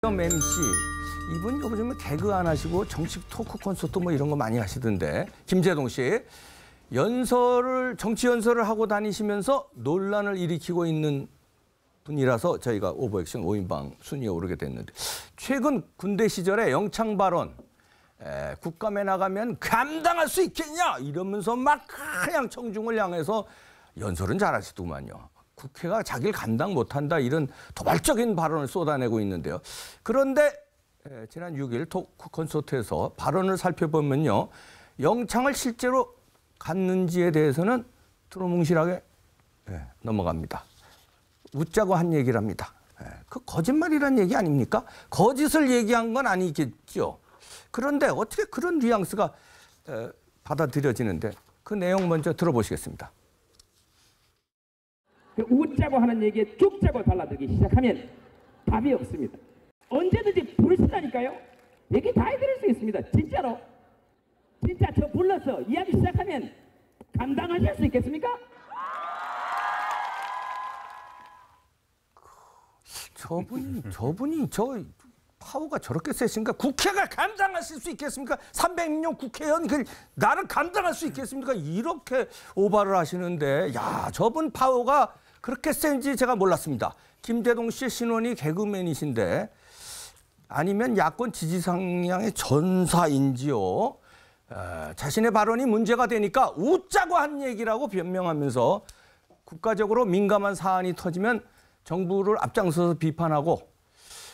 MC 이분 요즘에 개그 안 하시고 정치 토크 콘서트 뭐 이런 거 많이 하시던데 김재동 씨 정치 연설을 하고 다니시면서 논란을 일으키고 있는 분이라서 저희가 오버액션 5인방 순위에 오르게 됐는데 최근 군대 시절에 영창 발언 국감에 나가면 감당할 수 있겠냐 이러면서 막 그냥 청중을 향해서 연설은 잘하시더구만요. 국회가 자기를 감당 못한다 이런 도발적인 발언을 쏟아내고 있는데요. 그런데 지난 6일 토크 콘서트에서 발언을 살펴보면요. 영창을 실제로 갔는지에 대해서는 두루뭉실하게 넘어갑니다. 웃자고 한 얘기를 합니다. 그 거짓말이란 얘기 아닙니까? 거짓을 얘기한 건 아니겠죠. 그런데 어떻게 그런 뉘앙스가 받아들여지는데 그 내용 먼저 들어보시겠습니다. 웃자고 하는 얘기에 죽자고 달라들기 시작하면 답이 없습니다. 언제든지 부르신다니까요. 얘기 다 해드릴 수 있습니다. 진짜로. 진짜 저 불러서 이야기 시작하면 감당하실 수 있겠습니까? 저분이 파워가 저렇게 세신가? 국회가 감당하실 수 있겠습니까? 300명 국회의원 나를 감당할 수 있겠습니까? 이렇게 오바를 하시는데 야 저분 파워가 그렇게 센지 제가 몰랐습니다. 김재동 씨 신원이 개그맨이신데 아니면 야권 지지 상향의 전사인지요. 자신의 발언이 문제가 되니까 웃자고 한 얘기라고 변명하면서 국가적으로 민감한 사안이 터지면 정부를 앞장서서 비판하고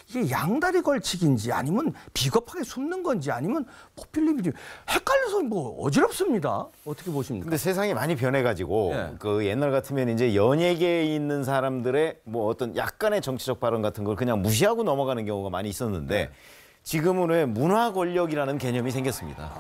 이게 양다리 걸치기인지 아니면 비겁하게 숨는 건지 아니면 포퓰리즘인지 헷갈려서 뭐 어지럽습니다. 어떻게 보십니까? 근데 세상이 많이 변해가지고 그 옛날 같으면 이제 연예계에 있는 사람들의 뭐 어떤 약간의 정치적 발언 같은 걸 그냥 무시하고 넘어가는 경우가 많이 있었는데 지금은 왜 문화 권력이라는 개념이 생겼습니다.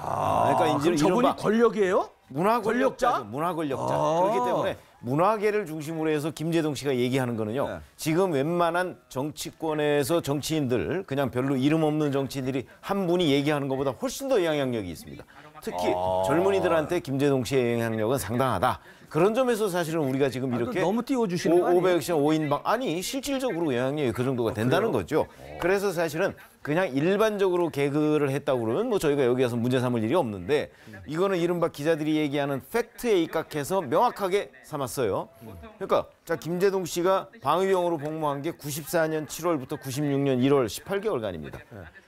그러니까 이제 저분이 권력이에요? 문화 권력자? 문화 권력자. 그렇기 때문에 문화계를 중심으로 해서 김재동 씨가 얘기하는 거는요. 지금 웬만한 정치권에서 정치인들 그냥 별로 이름 없는 정치인들이 한 분이 얘기하는 것보다 훨씬 더 영향력이 있습니다. 특히 젊은이들한테 김재동 씨의 영향력은 상당하다. 그런 점에서 사실은 우리가 지금 이렇게 너무 띄워주시는 거 아니에요? 오버액션 5인방 아니 실질적으로 영향력이 그 정도가 된다는 거죠. 그래서 사실은 그냥 일반적으로 개그를 했다고 그러면 뭐 저희가 여기 와서 문제 삼을 일이 없는데 이거는 이른바 기자들이 얘기하는 팩트에 입각해서 명확하게 삼았어요. 그러니까 자 김재동 씨가 방위병으로 복무한 게 94년 7월부터 96년 1월 18개월간입니다.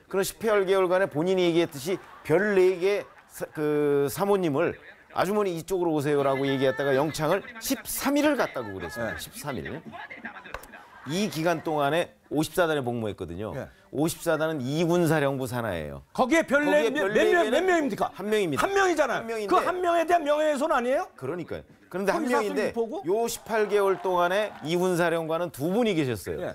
그런 18개월간에 본인이 얘기했듯이 별 4개 그 사모님을 아주머니 이쪽으로 오세요라고 얘기했다가 영창을 13일을 갔다고 그랬어요. 13일. 이 기간 동안에 54단에 복무했거든요. 54단은 2군 사령부 산하예요. 거기에 몇 명입니까? 한 명입니다. 한 명이잖아요. 그 한 명에 대한 명예훼손 아니에요? 그러니까요. 그런데 한 명인데 요 18개월 동안에 2군 사령관은 2분이 계셨어요.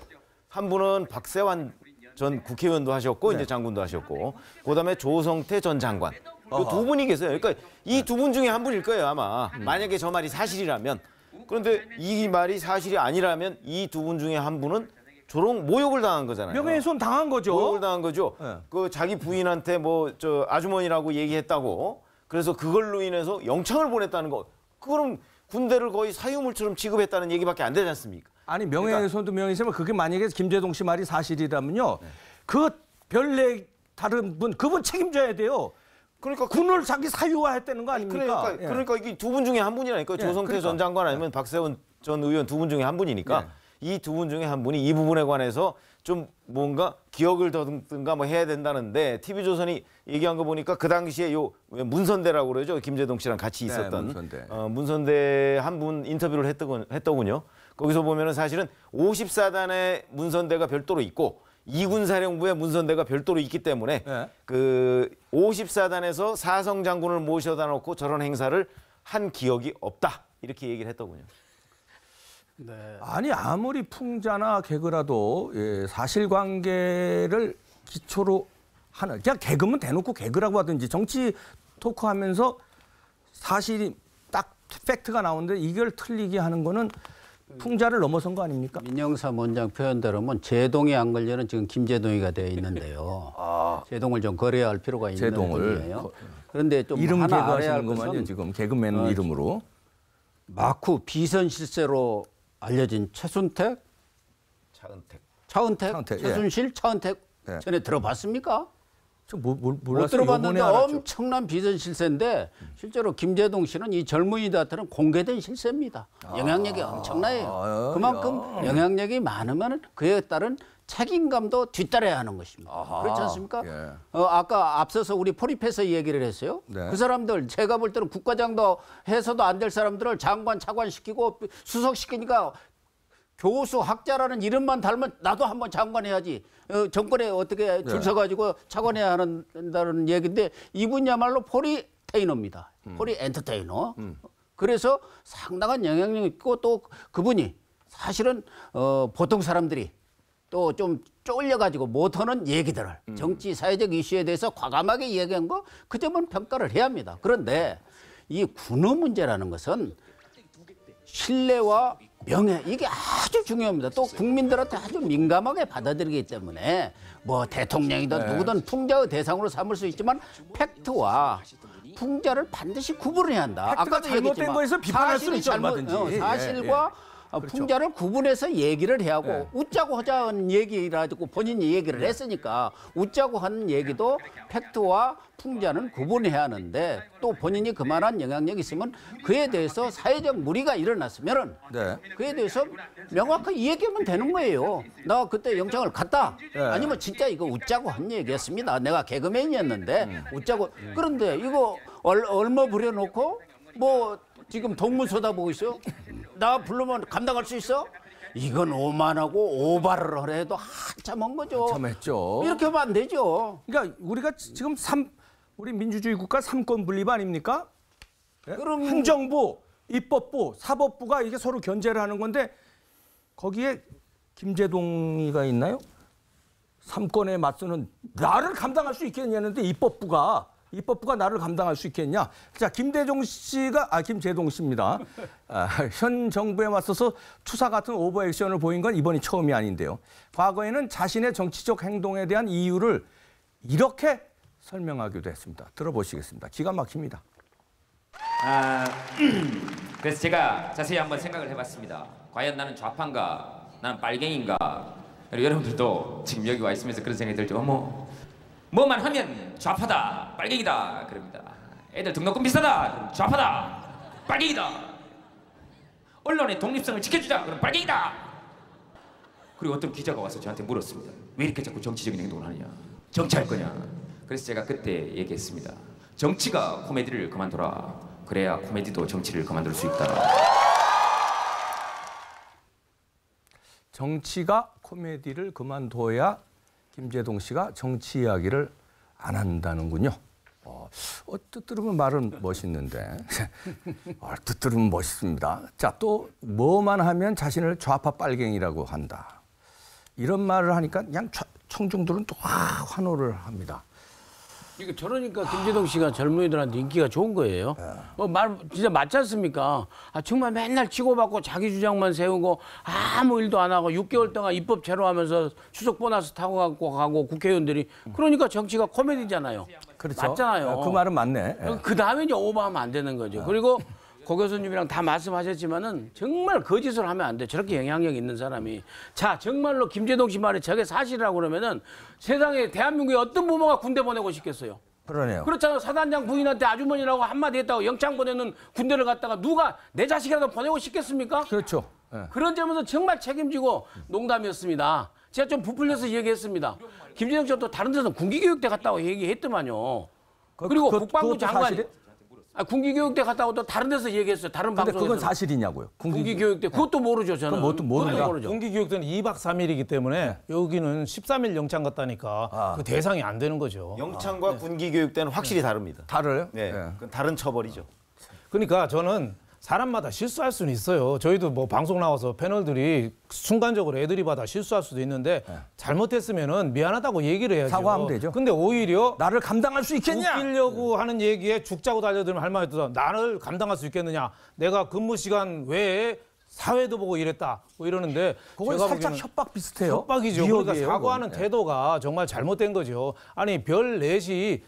한 분은 박세환 전 국회의원도 하셨고 이제 장군도 하셨고 그다음에 조성태 전 장관. 요 2분이 계세요. 그러니까 이 2분 중에 한 분일 거예요 아마. 만약에 저 말이 사실이라면. 그런데 이 말이 사실이 아니라면 이 2분 중에 한 분은 조롱 모욕을 당한 거잖아요. 명예훼손 당한 거죠. 모욕을 당한 거죠. 그 자기 부인한테 뭐 저 아주머니라고 얘기했다고. 그래서 그걸로 인해서 영창을 보냈다는 거. 그거는 군대를 거의 사유물처럼 취급했다는 얘기밖에 안 되지 않습니까? 아니 명예훼손도 명예훼손이면 그게 만약에 김재동 씨 말이 사실이라면요. 그 별내 다른 분 그분 책임져야 돼요. 그러니까 군을 자기 사유화했다는 거 아닙니까? 그러니까 이게 2분 중에 한 분이라니까. 조성태 전 장관 아니면 박세훈 전 의원 2분 중에 한 분이니까 이 2분 중에 한 분이 이 부분에 관해서 좀 뭔가 기억을 더듬든가 뭐 해야 된다는데 TV조선이 얘기한 거 보니까 그 당시에 요 문선대라고 그러죠. 김재동 씨랑 같이 있었던 문선대 한 분 인터뷰를 했더군요. 거기서 보면은 사실은 54단의 문선대가 별도로 있고 2군 사령부의 문선대가 별도로 있기 때문에 그 54단에서 사성 장군을 모셔다 놓고 저런 행사를 한 기억이 없다. 이렇게 얘기를 했더군요. 아니 아무리 풍자나 개그라도 사실관계를 기초로 하는 그냥 개그면 대놓고 개그라고 하든지 정치 토크하면서 사실이 딱 팩트가 나오는데 이걸 틀리게 하는 거는 풍자를 넘어선 거 아닙니까? 민영삼 원장 표현대로면 제동이 안 걸려는 지금 김재동이가 되어 있는데요. 제동을 좀 거래해야 할 필요가 있는 분이에요. 그런데 좀 이름 하나 알아야 할 개그하시는 것은 지금 개그맨 이름으로 마쿠 비선 실세로 알려진 최순택, 차은택, 차은택, 최순실, 차은택 네. 전에 들어봤습니까? 몰랐어요. 못 들어봤는데 요번에 알았죠. 엄청난 비전 실세인데 실제로 김제동 씨는 이 젊은이들한테는 공개된 실세입니다. 영향력이 엄청나요. 그만큼 영향력이 많으면 그에 따른 책임감도 뒤따라야 하는 것입니다. 그렇지 않습니까? 예. 아까 앞서서 우리 포립해서 얘기를 했어요. 네. 그 사람들 제가 볼 때는 국과장도 해서도 안 될 사람들을 장관 차관시키고 수석시키니까 교수 학자라는 이름만 달면 나도 한번 장관해야지. 정권에 어떻게 줄 서가지고 차관해야 한다는 얘기인데 이분야말로 포리테이너입니다. 포리 엔터테이너. 그래서 상당한 영향력 있고 또 그분이 사실은 보통 사람들이 또 좀 쫄려가지고 못하는 얘기들을 정치 사회적 이슈에 대해서 과감하게 이야기한 거 그 점은 평가를 해야 합니다. 그런데 이 군호 문제라는 것은 신뢰와 명예 이게 아주 중요합니다. 또 국민들한테 아주 민감하게 받아들이기 때문에 뭐 대통령이든 누구든 풍자의 대상으로 삼을 수 있지만 팩트와 풍자를 반드시 구분해야 한다. 팩트가 잘못된 거에서 비판할 수는 있죠, 얼마든지. 사실과 풍자를 구분해서 얘기를 해야 하고 웃자고 하자는 얘기라고 본인이 얘기를 했으니까 웃자고 하는 얘기도 팩트와 풍자는 구분해야 하는데 또 본인이 그만한 영향력이 있으면 그에 대해서 사회적 무리가 일어났으면은 그에 대해서 명확하게 얘기하면 되는 거예요. 나 그때 영창을 갔다. 아니면 진짜 이거 웃자고 한 얘기였습니다. 내가 개그맨이었는데 웃자고. 그런데 이거 얼마 부려놓고 뭐 지금 동문 쳐다보고 있어요? 나 부르면 감당할 수 있어? 이건 오만하고 오바를 해도 한참 한 거죠. 한참 했죠. 이렇게 하면 안 되죠. 그러니까 우리가 지금 우리 민주주의 국가 삼권 분립 아닙니까? 그럼 행정부, 입법부, 사법부가 이게 서로 견제를 하는 건데 거기에 김제동이가 있나요? 삼권에 맞서는 나를 감당할 수 있겠냐는데 입법부가 나를 감당할 수 있겠냐? 자, 김제동 씨입니다. 현 정부에 맞서서 투사 같은 오버액션을 보인 건 이번이 처음이 아닌데요. 과거에는 자신의 정치적 행동에 대한 이유를 이렇게 설명하기도 했습니다. 들어보시겠습니다. 기가 막힙니다. 그래서 제가 자세히 한번 생각을 해봤습니다. 과연 나는 좌파인가? 나는 빨갱인가? 그리고 여러분들도 지금 여기 와 있으면서 그런 생각이 들죠. 뭐만 하면 좌파다, 빨갱이다 그럽니다. 애들 등록금 비싸다, 그럼 좌파다, 빨갱이다. 언론의 독립성을 지켜주자, 그럼 빨갱이다. 그리고 어떤 기자가 와서 저한테 물었습니다. 왜 이렇게 자꾸 정치적인 행동을 하느냐? 정치할 거냐? 그래서 제가 그때 얘기했습니다. 정치가 코미디를 그만둬라. 그래야 코미디도 정치를 그만둘 수 있다. 정치가 코미디를 그만둬야 김제동 씨가 정치 이야기를 안 한다는군요. 얼뜻 들으면 말은 멋있는데 얼뜻 들으면 멋있습니다. 자, 또 뭐만 하면 자신을 좌파 빨갱이라고 한다. 이런 말을 하니까 그냥 청중들은 또 환호를 합니다. 이게 저러니까 김제동 씨가 젊은이들한테 인기가 좋은 거예요. 말 진짜 맞지 않습니까? 정말 맨날 치고받고 자기 주장만 세우고 아무 일도 안 하고 6개월 동안 입법 제로하면서 추석 보너스 타고 가고 국회의원들이 그러니까 정치가 코미디잖아요. 그렇죠. 맞잖아요. 그 말은 맞네. 그 다음에 이제 오버하면 안 되는 거죠. 그리고 고 교수님이랑 다 말씀하셨지만은 정말 거짓을 하면 안 돼. 저렇게 영향력 있는 사람이. 자, 정말로 김제동 씨 말이 저게 사실이라고 그러면은 세상에 대한민국에 어떤 부모가 군대 보내고 싶겠어요. 그러네요. 그렇잖아요. 사단장 부인한테 아주머니라고 한마디 했다고 영창 보내는 군대를 갔다가 누가 내 자식이라도 보내고 싶겠습니까? 그렇죠. 그런 점에서 정말 책임지고 농담이었습니다. 제가 좀 부풀려서 얘기했습니다. 김제동 씨가 또 다른 데서 군기교육대 갔다고 얘기했더만요. 그리고 국방부 장관이 군기교육대 갔다고 또 다른 데서 얘기했어요. 다른 근데 방송에서. 그건 사실이냐고요. 군기교육대 그것도 모르죠. 저는. 그건 뭣도 모른다. 군기교육대는 2박 3일이기 때문에 여기는 13일 영창 갔다니까 그 대상이 안 되는 거죠. 영창과 군기교육대는 확실히 다릅니다. 다르요? 네, 그건 다른 처벌이죠. 그러니까 저는 사람마다 실수할 수는 있어요. 저희도 뭐 방송 나와서 패널들이 순간적으로 애드립하다 실수할 수도 있는데 잘못했으면은 미안하다고 얘기를 해야죠. 사과하면 되죠. 근데 오히려 나를 감당할 수 있겠냐? 웃기려고 하는 얘기에 죽자고 달려들면 할 말이 있어서 나를 감당할 수 있겠느냐. 내가 근무 시간 외에 사회도 보고 이랬다. 뭐 이러는데 그건 제가 살짝 보기에는 협박 비슷해요. 협박이죠. 그러니까 미역이에요, 사과하는 그건. 태도가 정말 잘못된 거죠. 아니 별 넷이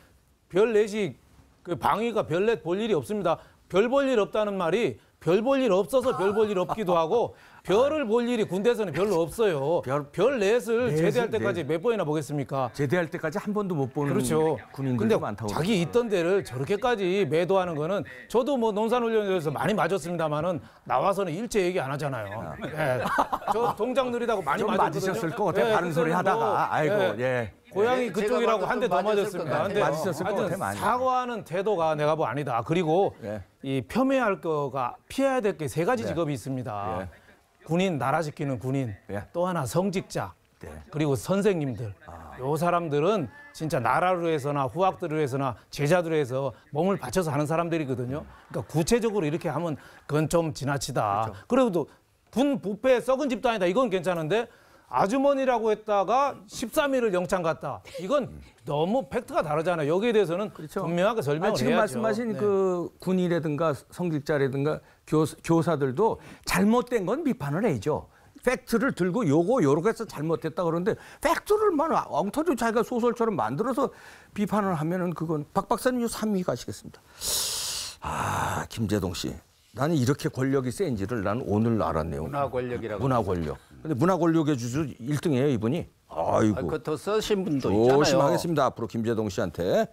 그 방위가 별넷 볼 일이 없습니다. 별 볼 일 없다는 말이 별 볼 일 없어서 별 볼 일 없기도 하고 별을 볼 일이 군대에서는 별로 없어요. 별 넷을 제대할 때까지 몇 번이나 보겠습니까? 제대할 때까지 한 번도 못 보는 그렇죠. 군인들도 근데 많다고. 자기 있던 데를 저렇게까지 매도하는 거는 저도 뭐 농산훈련에서 많이 맞았습니다만은 나와서는 일제 얘기 안 하잖아요. 예. 저 동작 느리다고 많이 좀 맞았거든요. 맞으셨을 것 같아요. 예, 바른 소리 그때는 하다가. 뭐, 아이고, 예. 예. 고향이 제가 그쪽이라고 봐도 한 대 더 좀 맞았을 맞았습니다. 것 근데 같아요. 맞으셨을 것 하여튼 같아요, 많이. 사과하는 태도가 내가 뭐 아니다. 그리고 예. 이 폄훼할 거가 피해야 될 게 세 가지 직업이 있습니다. 예. 군인, 나라 지키는 군인, 예. 또 하나 성직자, 네. 그리고 선생님들. 요 사람들은 진짜 나라를 위해서나 후학들을 위해서나 제자들을 위해서 몸을 바쳐서 하는 사람들이거든요. 그러니까 구체적으로 이렇게 하면 그건 좀 지나치다. 그래도 군 부패 썩은 집도 아니다. 이건 괜찮은데 아주머니라고 했다가 13일을 영창 갔다. 이건 너무 팩트가 다르잖아요. 여기에 대해서는 분명하게 설명을 지금 해야죠. 말씀하신 네. 그 군이라든가 성직자라든가 교사들도 잘못된 건 비판을 해야죠. 팩트를 들고 요렇게 해서 잘못됐다 그러는데 팩트를 막 엉터리 자기가 소설처럼 만들어서 비판을 하면은 그건 박 박사님 3위 가시겠습니다. 아, 김재동 씨. 나는 이렇게 권력이 센지를 나는 오늘 알았네요. 문화 권력이라고. 문화 권력. 근데 문화 권력의 주주 1등이에요, 이분이. 아이고. 그더 쓰신 분도 있잖아요. 조심하겠습니다. 앞으로 김재동 씨한테.